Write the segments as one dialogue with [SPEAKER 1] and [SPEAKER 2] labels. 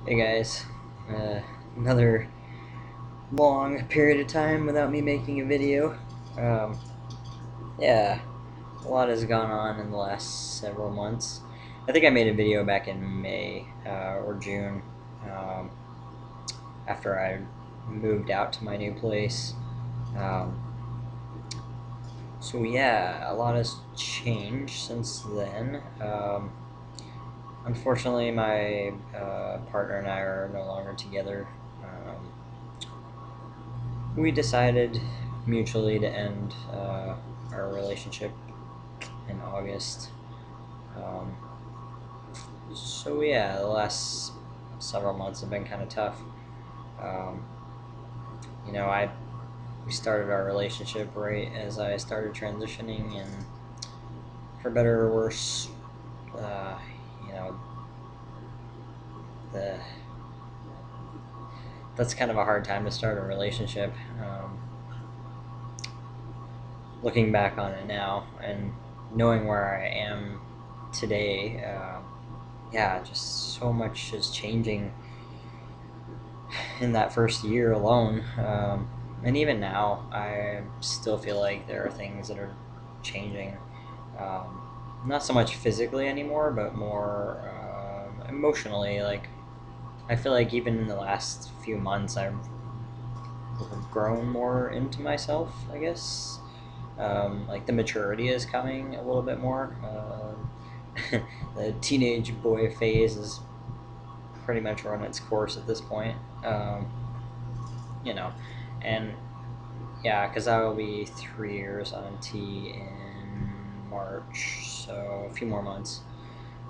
[SPEAKER 1] Hey guys, another long period of time without me making a video. Um, yeah, a lot has gone on in the last several months. I think I made a video back in May or June um, after I moved out to my new place. Um, so yeah, a lot has changed since then. Unfortunately, my partner and I are no longer together. We decided mutually to end our relationship in August. Um, so yeah, the last several months have been kind of tough. Um, I we started our relationship right as I started transitioning, and for better or worse, uh, you know, the that's kind of a hard time to start a relationship. Looking back on it now and knowing where I am today, yeah, just so much is changing in that first year alone. And even now, I still feel like there are things that are changing. Um, Not so much physically anymore, but more emotionally. Like, I feel like even in the last few months, I've grown more into myself, I guess. Like, the maturity is coming a little bit more. The teenage boy phase is pretty much run its course at this point. You know, and yeah, because I will be 3 years on T in March, so a few more months.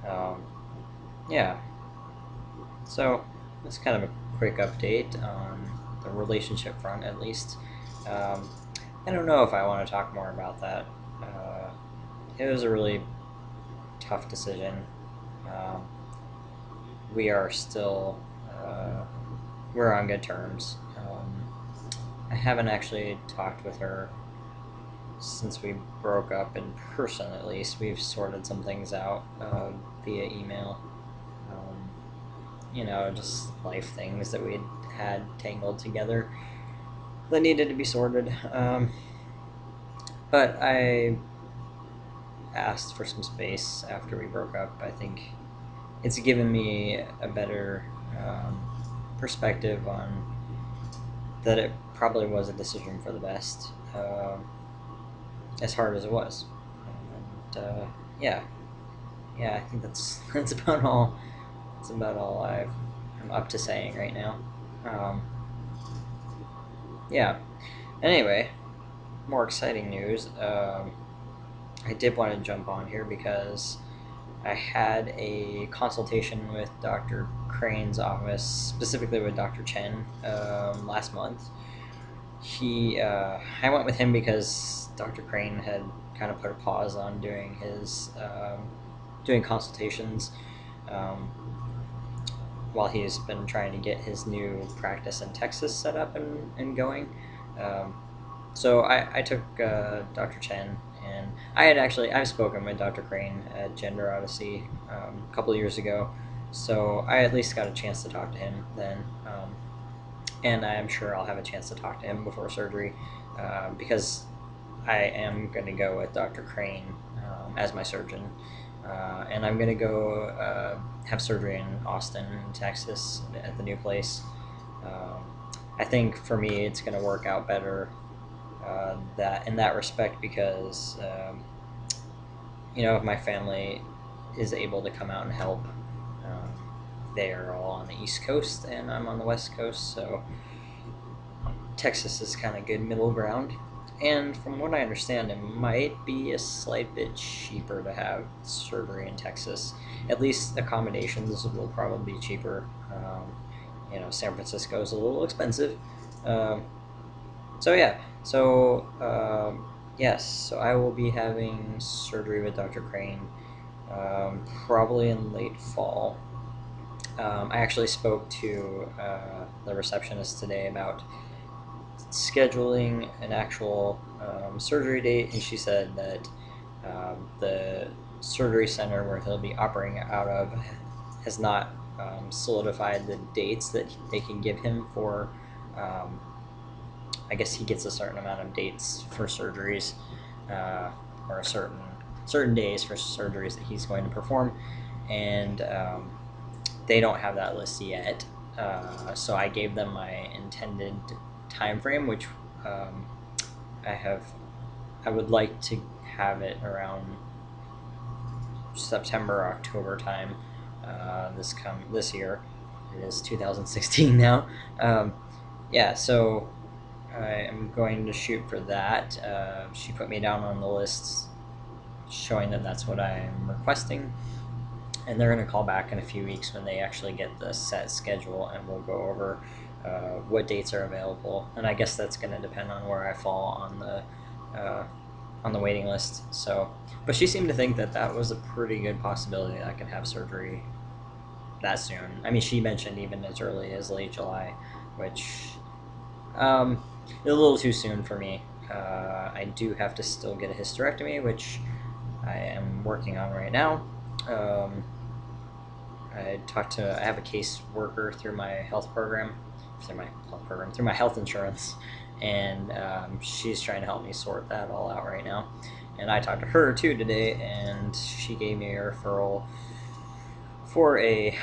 [SPEAKER 1] Um, yeah, so that's kind of a quick update on the relationship front, at least. Um, I don't know if I want to talk more about that. Uh, it was a really tough decision. Um, we are still we're on good terms. I haven't actually talked with her since we broke up in person. At least we've sorted some things out via email. Um, just life things that we had tangled together that needed to be sorted. But I asked for some space after we broke up. I think it's given me a better perspective on that it probably was a decision for the best, as hard as it was. And yeah, yeah, I think that's that's about all. That's about all I'm up to saying right now. Um, yeah. Anyway, more exciting news. I did want to jump on here because I had a consultation with Dr. Crane's office, specifically with Dr. Chen, last month. I went with him because Dr. Crane had kind of put a pause on doing consultations um, while he's been trying to get his new practice in Texas set up and going. Um, so I took Dr. Chen, and I've spoken with Dr. Crane at Gender Odyssey a couple of years ago, so I at least got a chance to talk to him then. And I'm sure I'll have a chance to talk to him before surgery, because I am going to go with Dr. Crane as my surgeon. And I'm going to go have surgery in Austin, Texas, at the new place. Um, I think for me, it's going to work out better that in that respect because if my family is able to come out and help, they are all on the East Coast and I'm on the West Coast, so Texas is kind of good middle ground. And from what I understand, it might be a slight bit cheaper to have surgery in Texas. At least accommodations will probably be cheaper. San Francisco is a little expensive. Um, so yeah, yes, so I will be having surgery with Dr. Crane probably in late fall. I actually spoke to the receptionist today about scheduling an actual surgery date, and she said that the surgery center where he'll be operating out of has not solidified the dates that they can give him for. I guess he gets a certain amount of dates for surgeries, or a certain days for surgeries that he's going to perform, and they don't have that list yet. So I gave them my intended time frame, which I would like to have it around September, October time. This year. It is 2016 now. Yeah, so I am going to shoot for that. She put me down on the list, showing that that's what I'm requesting, and they're going to call back in a few weeks when they actually get the set schedule, and we'll go over what dates are available. And I guess that's going to depend on where I fall on the waiting list. So, but she seemed to think that that was a pretty good possibility that I could have surgery that soon. I mean, she mentioned even as early as late July, which is a little too soon for me. I do have to still get a hysterectomy, which I am working on right now. I have a case worker through my health program, through my health insurance, and she's trying to help me sort that all out right now. And I talked to her too today, and she gave me a referral for a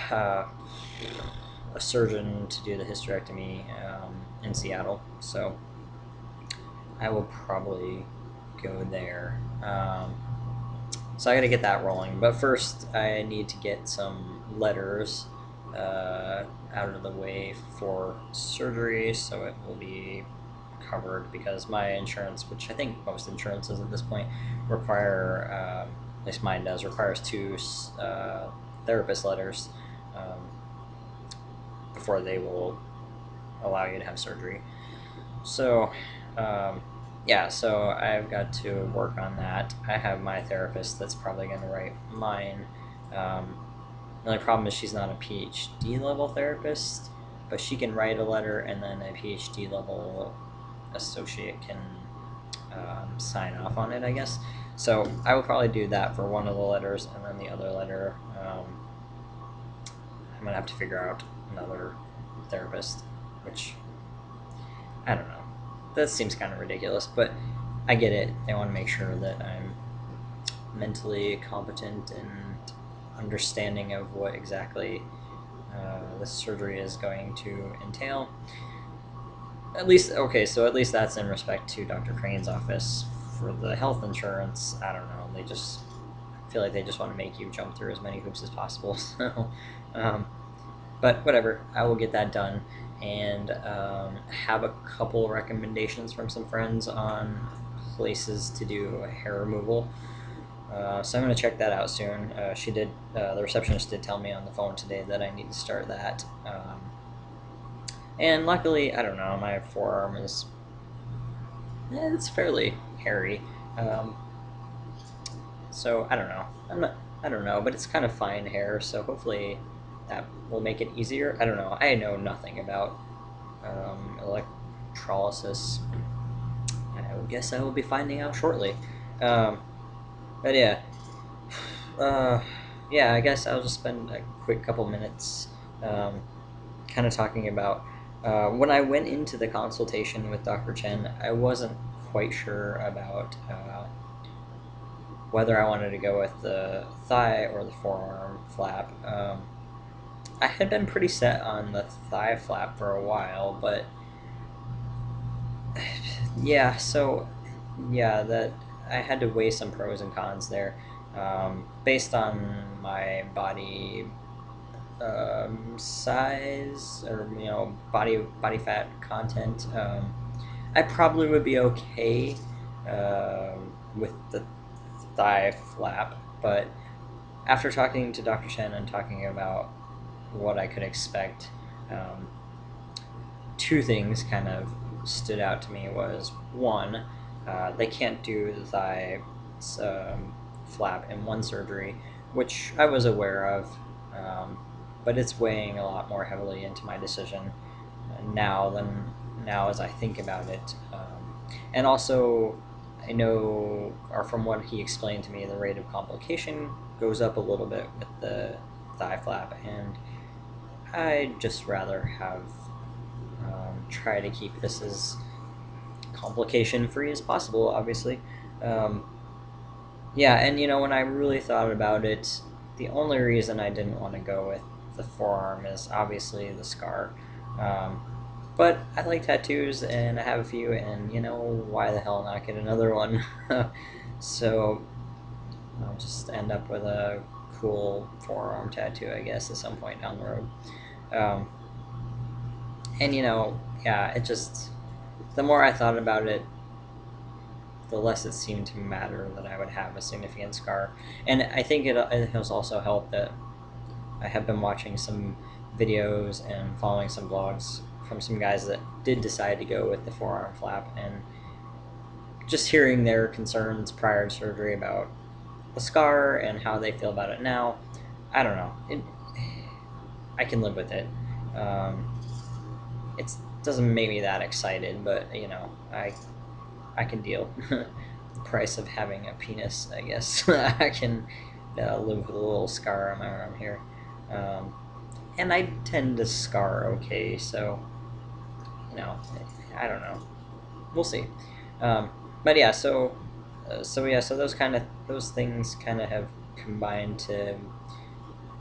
[SPEAKER 1] surgeon to do the hysterectomy in Seattle. So I will probably go there. So I got to get that rolling. But first, I need to get some letters out of the way for surgery, so it will be covered, because my insurance, which I think most insurances at this point require, at least mine does, requires 2 therapist letters before they will allow you to have surgery. So yeah, so I've got to work on that. I have my therapist that's probably going to write mine. The only problem is she's not a PhD level therapist, but she can write a letter, and then a PhD level associate can sign off on it, I guess. So I will probably do that for one of the letters, and then the other letter, I'm going to have to figure out another therapist, which, I don't know. That seems kind of ridiculous, but I get it. They want to make sure that I'm mentally competent and understanding of what exactly the surgery is going to entail. At least that's in respect to Dr. Crane's office. For the health insurance, I don't know. They just feel like they just want to make you jump through as many hoops as possible. So, but whatever, I will get that done, and have a couple recommendations from some friends on places to do hair removal. So I'm going to check that out soon. The receptionist did tell me on the phone today that I need to start that. And luckily, I don't know, my forearm is, it's fairly hairy. So I don't know. I don't know, but it's kind of fine hair, so hopefully that will make it easier. I don't know. I know nothing about electrolysis. I guess I will be finding out shortly. But yeah. Yeah, I guess I'll just spend a quick couple minutes kind of talking about when I went into the consultation with Dr. Chen. I wasn't quite sure about whether I wanted to go with the thigh or the forearm flap. I had been pretty set on the thigh flap for a while, but yeah, that I had to weigh some pros and cons there, based on my body size, or body fat content. I probably would be okay with the thigh flap, but after talking to Dr. Chen and talking about what I could expect, 2 things kind of stood out to me. Was one, they can't do the thigh flap in one surgery, which I was aware of, but it's weighing a lot more heavily into my decision now as I think about it. And also, I know, or from what he explained to me, the rate of complication goes up a little bit with the thigh flap, and I'd just rather have try to keep this as complication free as possible, obviously. Um, yeah, and when I really thought about it, the only reason I didn't want to go with the forearm is obviously the scar. Um, but I like tattoos and I have a few, and why the hell not get another one? So I'll just end up with a cool forearm tattoo, I guess, at some point down the road. Um, and yeah, it just, the more I thought about it, the less it seemed to matter that I would have a significant scar. And I think it has also helped that I have been watching some videos and following some blogs from some guys that did decide to go with the forearm flap, and just hearing their concerns prior to surgery about the scar and how they feel about it now. I don't know. I can live with it. Um, it doesn't make me that excited, but I can deal. The price of having a penis, I guess. I can live with a little scar on my arm here. Um, and I tend to scar okay, so, you know, I don't know. We'll see. Um, but yeah, so those things kind of have combined to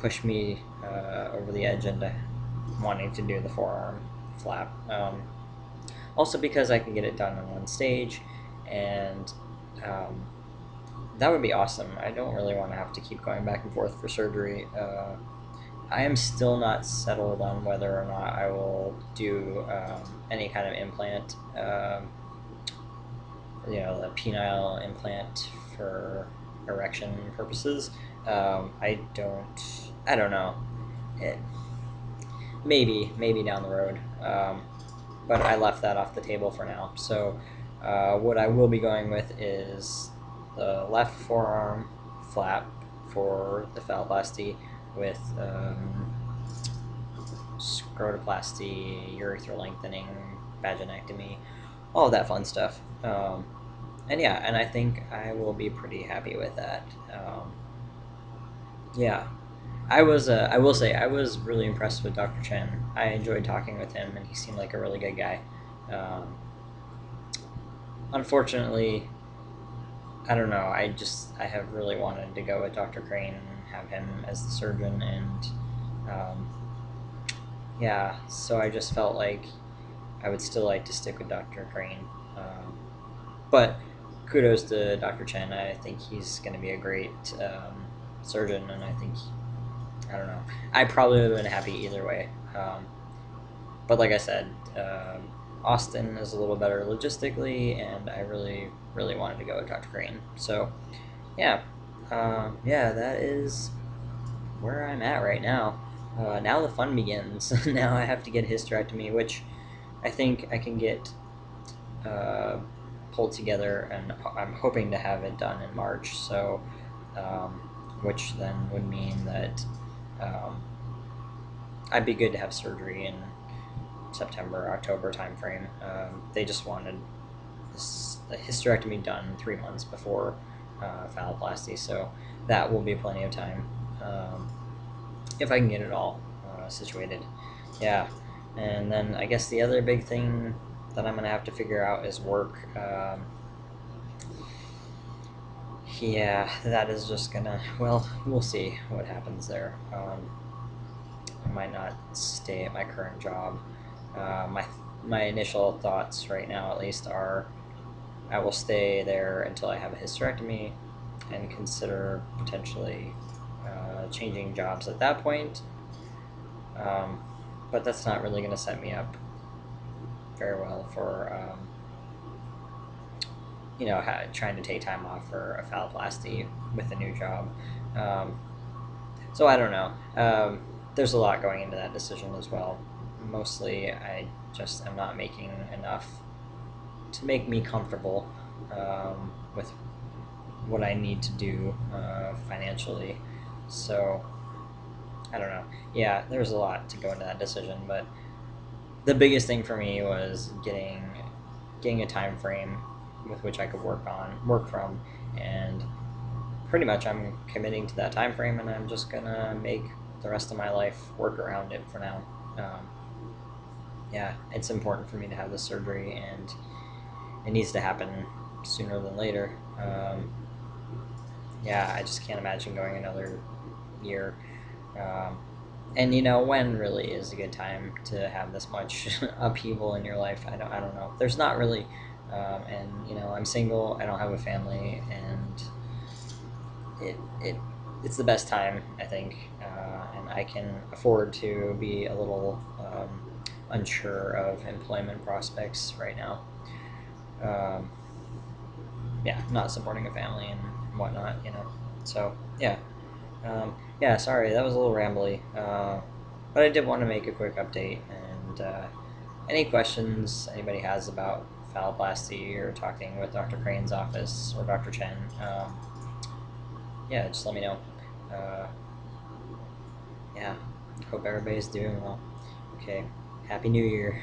[SPEAKER 1] push me over the edge into wanting to do the forearm flap. Also because I can get it done in one stage, and um, that would be awesome. I don't really want to have to keep going back and forth for surgery. I am still not settled on whether or not I will do any kind of implant. The penile implant for erection purposes. I don't know. It, maybe down the road. But I left that off the table for now. So what I will be going with is the left forearm flap for the phalloplasty with scrotoplasty, urethral lengthening, vaginectomy, all of that fun stuff. And yeah, and I think I will be pretty happy with that. Yeah, I will say, I was really impressed with Dr. Chen. I enjoyed talking with him, and he seemed like a really good guy. Um, Unfortunately, I don't know. I have really wanted to go with Dr. Crane and have him as the surgeon, and um, yeah, so I just felt like I would still like to stick with Dr. Crane. But kudos to Dr. Chen. I think he's going to be a great surgeon, and I don't know. I probably would have been happy either way. But like I said, Austin is a little better logistically, and I really, really wanted to go with Dr. Crane. So, yeah, yeah, that is where I'm at right now. Now the fun begins. Now I have to get a hysterectomy, which I think I can get uh, pulled together, and I'm hoping to have it done in March. So, um, which then would mean that um, I'd be good to have surgery in September, October timeframe. They just wanted a hysterectomy done 3 months before phalloplasty, so that will be plenty of time if I can get it all situated. Yeah, and then I guess the other big thing that I'm gonna have to figure out is work. Yeah, that is just gonna. Well, we'll see what happens there. I might not stay at my current job. My initial thoughts right now, at least, are I will stay there until I have a hysterectomy, and consider potentially changing jobs at that point. Um, but that's not really going to set me up very well for trying to take time off for a phalloplasty with a new job. Um, so I don't know. There's a lot going into that decision as well. Mostly, I just am not making enough to make me comfortable with what I need to do financially. So I don't know. Yeah, there's a lot to go into that decision, but the biggest thing for me was getting a time frame with which I could work from, and pretty much I'm committing to that time frame, and I'm just gonna make the rest of my life work around it for now. Yeah, it's important for me to have this surgery, and it needs to happen sooner than later. Yeah, I just can't imagine going another year. Um, and when really is a good time to have this much upheaval in your life? I don't know. There's not really, and I'm single. I don't have a family, and it's the best time, I think, and I can afford to be a little unsure of employment prospects right now. Um, yeah, not supporting a family and whatnot. So yeah, yeah. Sorry, that was a little rambly, but I did want to make a quick update. And any questions anybody has about phalloplasty or talking with Dr. Crane's office or Dr. Chen, yeah, just let me know. Uh, yeah, hope everybody's doing well. Okay, Happy New Year.